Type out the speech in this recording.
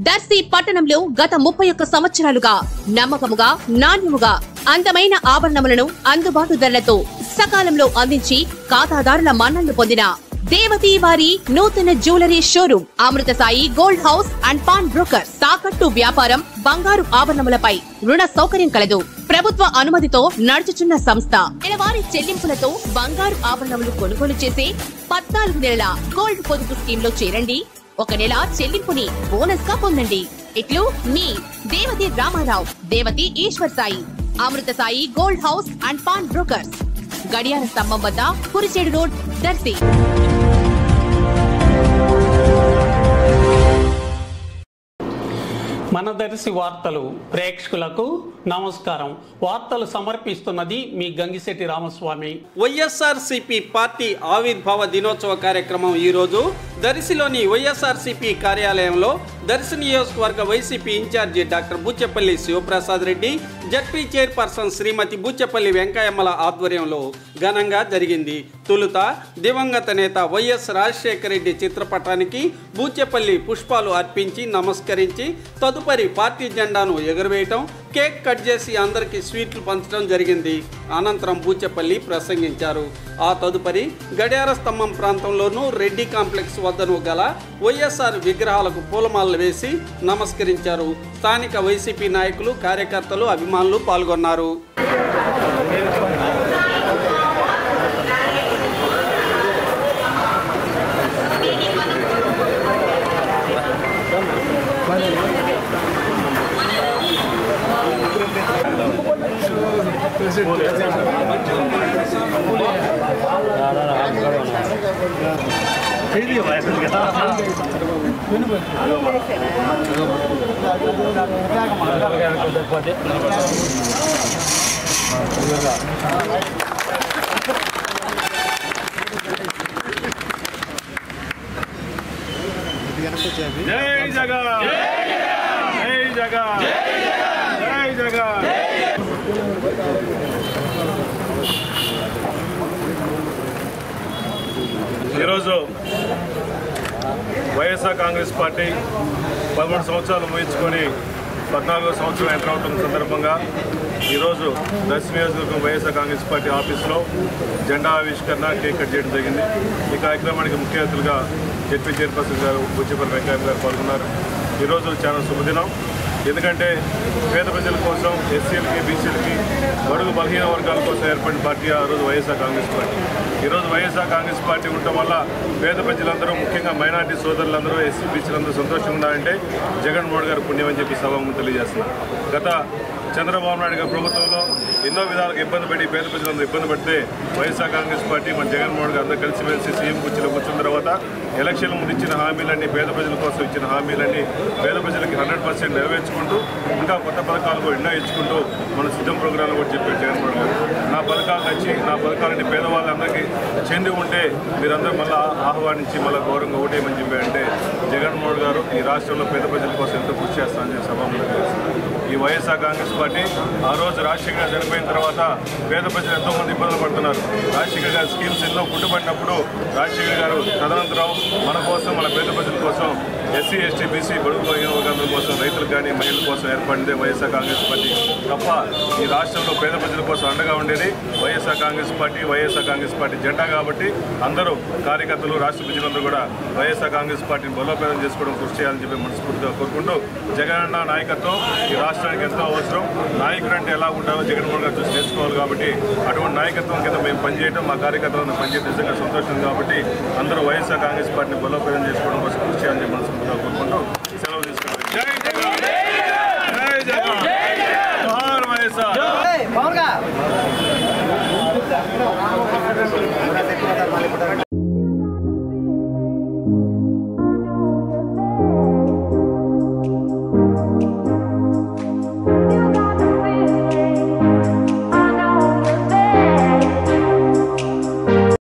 దర్శి పట్టణంలో గత 31 సంవత్సరాలుగా నమ్మకముగా నాణ్యముగా అందమైన ఆభరణములను అందుబాటు ధరలతో సకాలంలో అందించి ఖాతాదారుల మన్ననలు పొందిన దేవతి వారి నూతన jewellery showroom Amrutha Sai gold house and pawn broker. తాకట్టు వ్యాపారం, బంగారు ఆభరణములపై రుణ సౌకర్యం కలదు. ప్రభుత్వ అనుమతితో నడుచుచున్న సంస్థ. నెలవారీ చెల్లింపులతో బంగారు ఆభరణములు కొనుగోలు చేసే 14 నెలల గోల్డ్ పొదుపు స్కీమ్ లో చేరండి. 1 నెల చెల్లింపుని బోనస్ గా పొందండి. ఇట్లు మీ Devathi Ramarao, Devathi Eshwar Sai, Amrutha Sai gold house and pawn brokers, గడియార స్తంభం వద్ద, కురిచేడు రోడ్, దర్శి. మన దర్శి వార్తలు ప్రేక్షకులకు నమస్కారం. వార్తలు సమర్పిస్తున్నది మీ గంగిశెట్టి రామస్వామి. వైఎస్ఆర్సీపీ పార్టీ ఆవిర్భావ దినోత్సవ కార్యక్రమం ఈరోజు దర్శిలోని వైఎస్ఆర్సీపీ కార్యాలయంలో దర్శి నియోజకవర్గ YCP incharge doctor Buchepalli Sivaprasad Reddy, ZP chairperson Srimathi Buchepalli వెంకయ్యమ్మల ఆధ్వర్యంలో ఘనంగా జరిగింది. తొలుత దివంగత నేత వైఎస్ రాజశేఖర రెడ్డి చిత్రపటానికి బూచెపల్లి పుష్పాలు అర్పించి నమస్కరించి తదుపరి పార్టీ జెండాను ఎగురవేయటం, కేక్ కట్ చేసి అందరికీ స్వీట్లు పంచడం జరిగింది. అనంతరం బూచెపల్లి ప్రసంగించారు. ఆ తదుపరి గడియార స్తంభం ప్రాంతంలోనూ రెడ్డి కాంప్లెక్స్ వద్దను గల వైఎస్ఆర్ విగ్రహాలకు పూలమాలలు వేసి నమస్కరించారు. స్థానిక వైసీపీ నాయకులు, కార్యకర్తలు, అభిమానులు పాల్గొన్నారు. జై జగన్, జై జగన్, జై జగన్. ఈరోజు వైఎస్ఆర్ కాంగ్రెస్ పార్టీ 13 సంవత్సరాలు ముగించుకొని 14వ సంవత్సరం ఎంటర్ అవడం సందర్భంగా ఈరోజు దర్శి నియోజకవర్గం వైఎస్ఆర్ కాంగ్రెస్ పార్టీ ఆఫీస్లో జెండా ఆవిష్కరణ, కేక్ కట్ చేయడం జరిగింది. ఈ కార్యక్రమానికి ముఖ్య అతిథులుగా జడ్పీ చైర్పర్సన్ గారు బూచెపల్లి వెంకయ్య గారు పాల్గొన్నారు. ఈరోజు చాలా శుభదినం. ఎందుకంటే పేద ప్రజల కోసం, ఎస్సీలకి, బీసీలకి, బడుగు బలహీన వర్గాల కోసం ఏర్పడిన పార్టీ ఆ రోజు వైఎస్ఆర్ కాంగ్రెస్ పార్టీ. ఈరోజు వైఎస్ఆర్ కాంగ్రెస్ పార్టీ ఉండటం వల్ల పేద ప్రజలందరూ, ముఖ్యంగా మైనార్టీ సోదరులందరూ, ఎస్సీ బీసీలందరూ సంతోషంగా ఉన్నారంటే జగన్మోహన్ గారు పుణ్యం అని చెప్పి సభాముఖంగా తెలియజేస్తున్నారు. గత చంద్రబాబు నాయుడు గారి ప్రభుత్వంలో ఎన్నో విధాలుగా ఇబ్బంది పడి పేద ప్రజలందరూ ఇబ్బంది పడితే వైఎస్ఆర్ కాంగ్రెస్ పార్టీ మన జగన్మోహన్ గారు అందరూ కలిసిమెలిసి సీఎం కుర్చీలో కూర్చున్న తర్వాత ఎలక్షన్ల ముందు ఇచ్చిన హామీలన్నీ, పేద ప్రజల కోసం ఇచ్చిన హామీలన్నీ పేద ప్రజలకి 100% నెరవేర్చుకుంటూ ఇంకా కొత్త పథకాలు కూడా ఎన్నో ఇచ్చుకుంటూ మన సిద్ధం ప్రోగ్రాంలో కూడా చెప్పారు జగన్మోహన్ గారు. నా పథకాలు నచ్చి, నా పథకాలని పేదవాళ్ళందరికీ చెంది ఉంటే మీరందరూ మళ్ళీ ఆహ్వానించి మళ్ళీ గౌరవంగా ఓటేయమని చెప్పారంటే జగన్మోహన్ గారు ఈ రాష్ట్రంలో పేద ప్రజల కోసం ఎంతో కృషి చేస్తానని చెప్పి సభాముఖంగా తెలుస్తున్నారు. ఈ వైఎస్ఆర్ కాంగ్రెస్ పార్టీ ఆ రోజు రాజశేఖర్ గారు చనిపోయిన తర్వాత పేద ప్రజలు ఎంతోమంది ఇబ్బందులు పడుతున్నారు. రాజశేఖర్ గారి స్కీమ్స్ ఎన్నో కుంటుపడినప్పుడు రాజశేఖర్ గారు తదనంతరం మన కోసం, మన పేద ప్రజల కోసం, ఎస్సీ, ఎస్టీ, బీసీ, బడుగు బలహీన వర్గాల కోసం, రైతులకు కానీ మహిళల కోసం ఏర్పడిందే వైఎస్ఆర్ కాంగ్రెస్ పార్టీ తప్ప ఈ రాష్ట్రంలో పేద ప్రజల కోసం అండగా ఉండేది వైఎస్ఆర్ కాంగ్రెస్ పార్టీ. వైఎస్ఆర్ కాంగ్రెస్ పార్టీ జెండా కాబట్టి అందరూ కార్యకర్తలు, రాష్ట్ర ప్రజలందరూ కూడా వైఎస్ఆర్ కాంగ్రెస్ పార్టీని బలోపేతం చేసుకోవడం కృషి చేయాలని చెప్పి మనస్ఫూర్తిగా కోరుకుంటూ, జగనన్న నాయకత్వం ఈ రాష్ట్రానికి ఎంతో అవసరం. నాయకుడు అంటే ఎలా ఉంటారో జగన్మోహన్ గారు చూసి నేర్చుకోవాలి. కాబట్టి అటువంటి నాయకత్వం కింద మేము పనిచేయడం, మా కార్యకర్తలను పనిచేయడం నిజంగా సంతోషం. కాబట్టి అందరూ వైఎస్ఆర్ కాంగ్రెస్ పార్టీని బలోపేతం చేసుకోవడం కోసం కృషి చేయాలని మనస్ఫూర్తిగా కోరుకుంటూ సెలవు తీసుకుంటాం.